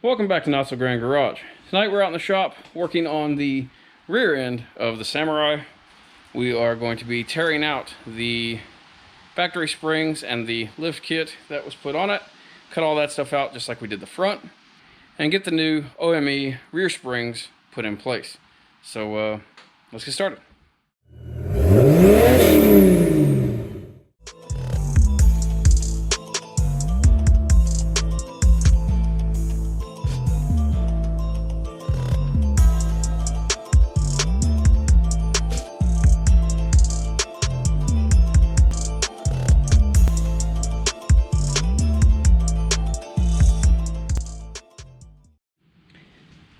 Welcome back to Not So Grand Garage. Tonight we're out in the shop working on the rear end of the Samurai. We are going to be tearing out the factory springs and the lift kit that was put on it. Cut all that stuff out just like we did the front. And get the new OME rear springs put in place. So let's get started.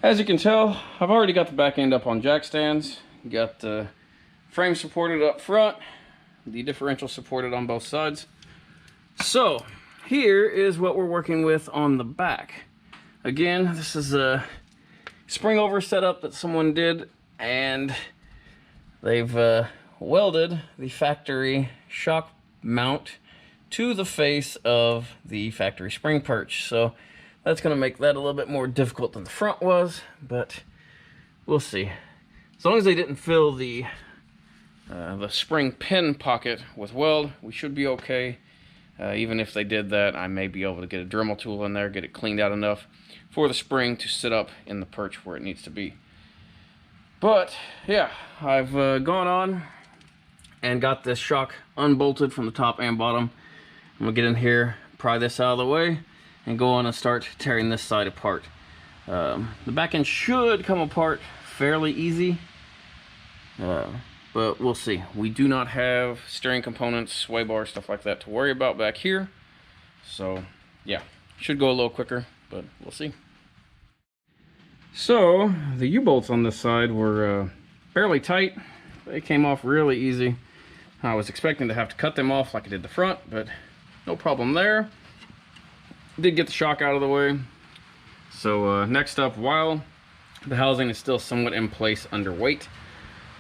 As you can tell, I've already got the back end up on jack stands. Got the frame supported up front, the differential supported on both sides. So here is what we're working with on the back. Again, this is a spring over setup that someone did, and they've welded the factory shock mount to the face of the factory spring perch. So that's going to make that a little bit more difficult than the front was, but we'll see. As long as they didn't fill the spring pin pocket with weld, we should be okay. Even if they did that, I may be able to get a Dremel tool in there, get it cleaned out enough for the spring to sit up in the perch where it needs to be. But yeah, I've gone on and got this shock unbolted from the top and bottom. I'm going to get in here, pry this out of the way, and go on and start tearing this side apart. The back end should come apart fairly easy, but we'll see. We do not have steering components, sway bars, stuff like that to worry about back here. So yeah, should go a little quicker, but we'll see. So the U-bolts on this side were fairly tight. They came off really easy. I was expecting to have to cut them off like I did the front, but no problem there. Did get the shock out of the way. So next up, while the housing is still somewhat in place under weight,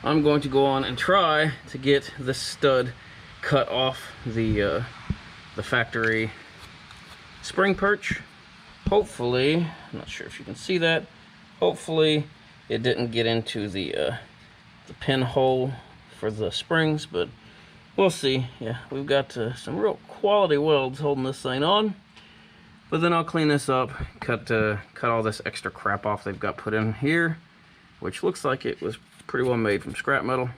I'm going to go on and try to get this stud cut off the factory spring perch. Hopefully, I'm not sure if you can see that, hopefully it didn't get into the pinhole for the springs, but we'll see. Yeah, we've got some real quality welds holding this thing on. But then I'll clean this up, cut all this extra crap off they've got put in here, which looks like it was pretty well made from scrap metal.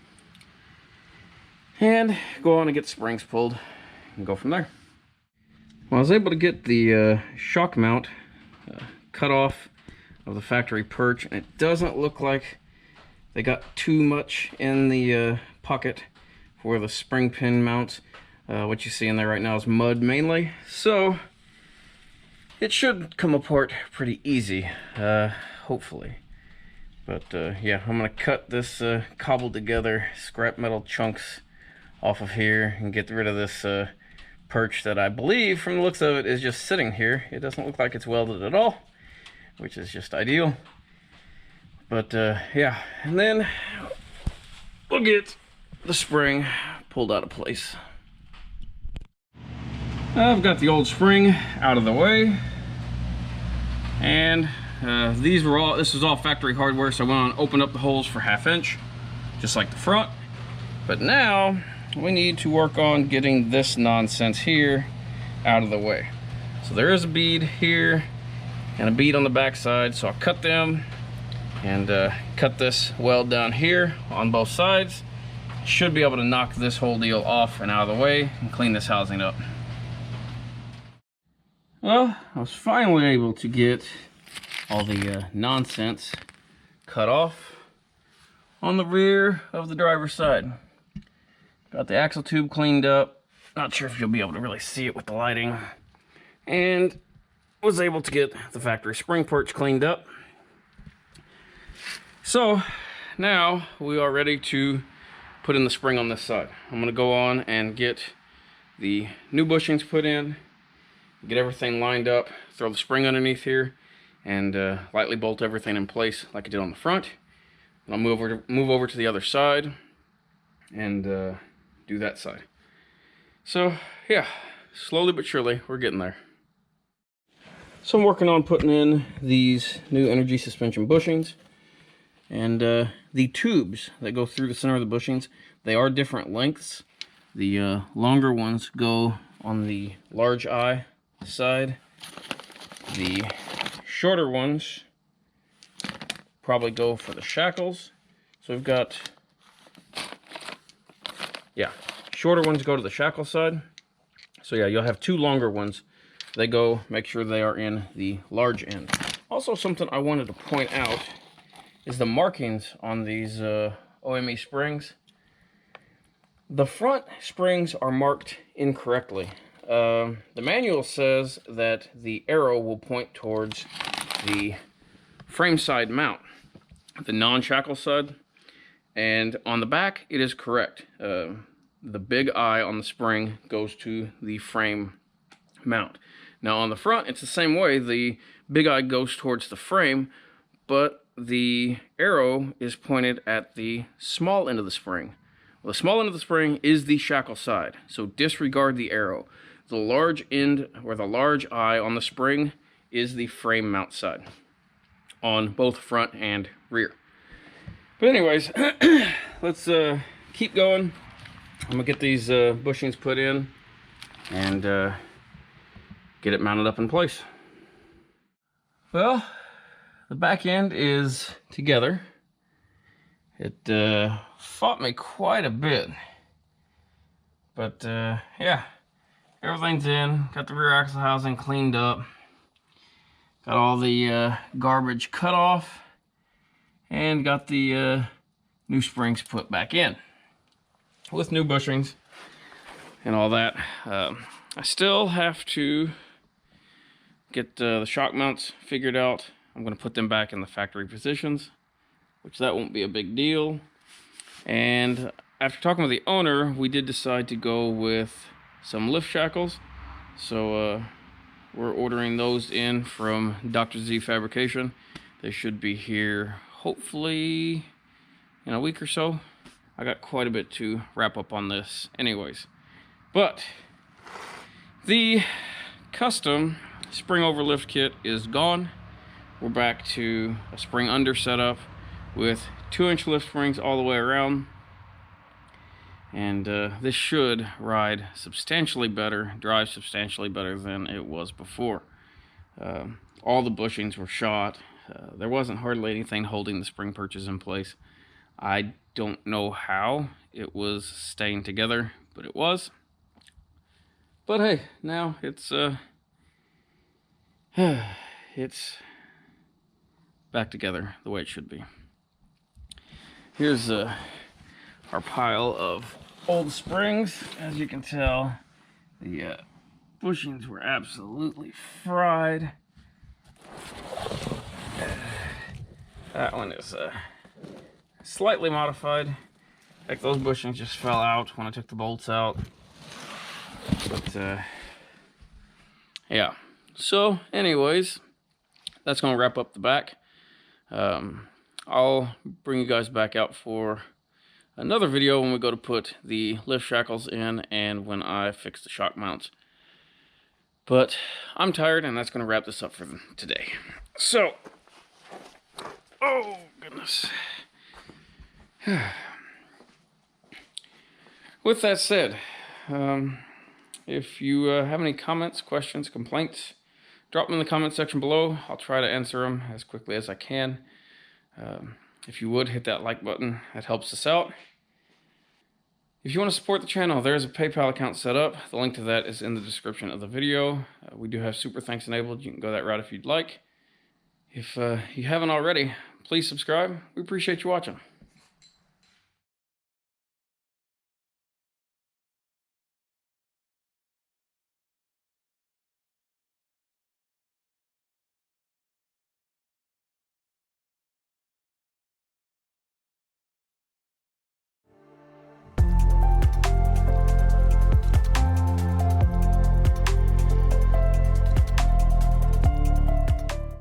And go on and get the springs pulled and go from there. Well, I was able to get the shock mount cut off of the factory perch, and it doesn't look like they got too much in the pocket for the spring pin mounts. What you see in there right now is mud mainly. So it should come apart pretty easy, hopefully. But yeah, I'm gonna cut this cobbled together scrap metal chunks off of here and get rid of this perch that I believe, from the looks of it, is just sitting here. It doesn't look like it's welded at all, which is just ideal. But yeah, and then we'll get the spring pulled out of place. I've got the old spring out of the way, and this was all factory hardware, so I went on and opened up the holes for 1/2 inch, just like the front. But now we need to work on getting this nonsense here out of the way. So there is a bead here and a bead on the back side, so I'll cut them and cut this weld down here on both sides. Should be able to knock this whole deal off and out of the way and clean this housing up. Well, I was finally able to get all the nonsense cut off on the rear of the driver's side. Got the axle tube cleaned up. Not sure if you'll be able to really see it with the lighting. And was able to get the factory spring perch cleaned up. So now we are ready to put in the spring on this side. I'm going to go on and get the new bushings put in, get everything lined up, throw the spring underneath here, and lightly bolt everything in place like I did on the front. And I'll move over to the other side and do that side. So yeah, slowly but surely we're getting there. So I'm working on putting in these new energy suspension bushings. And the tubes that go through the center of the bushings, they are different lengths. The longer ones go on the large eye side. The shorter ones probably go for the shackles. So we've got, yeah, shorter ones go to the shackle side. So yeah, you'll have two longer ones. They go, make sure they are in the large end. Also, something I wanted to point out is the markings on these OME springs. The front springs are marked incorrectly. The manual says that the arrow will point towards the frame side mount, the non-shackle side, and on the back it is correct. The big eye on the spring goes to the frame mount. Now on the front it's the same way. The big eye goes towards the frame, but the arrow is pointed at the small end of the spring. Well, the small end of the spring is the shackle side, so disregard the arrow. The large end, or the large eye on the spring, is the frame mount side on both front and rear. But anyways, let's keep going. I'm gonna get these bushings put in and get it mounted up in place. Well, the back end is together. It fought me quite a bit, but yeah, everything's in. Got the rear axle housing cleaned up. Got all the garbage cut off, and got the new springs put back in with new bushings and all that. I still have to get the shock mounts figured out. I'm going to put them back in the factory positions, which that won't be a big deal. And after talking with the owner, we did decide to go with some lift shackles. So we're ordering those in from Dr. Z Fabrication. They should be here hopefully in a week or so. I got quite a bit to wrap up on this anyways. But the custom spring over lift kit is gone. We're back to a spring under setup with 2-inch lift springs all the way around. And this should ride substantially better, drive substantially better than it was before. All the bushings were shot. There wasn't hardly anything holding the spring perches in place. I don't know how it was staying together, but it was. But hey, now it's back together the way it should be. Here's our pile of old springs. As you can tell, the bushings were absolutely fried. That one is slightly modified. Like those bushings just fell out when I took the bolts out. But yeah. So anyways, that's gonna wrap up the back. I'll bring you guys back out for another video when we go to put the lift shackles in and when I fix the shock mounts. But I'm tired, and that's going to wrap this up for today. So, oh goodness. With that said, if you have any comments, questions, complaints, drop them in the comment section below. I'll try to answer them as quickly as I can. If you would, hit that like button. That helps us out. If you want to support the channel, there's a PayPal account set up. The link to that is in the description of the video. We do have SuperThanks enabled. You can go that route if you'd like. If you haven't already, please subscribe. We appreciate you watching.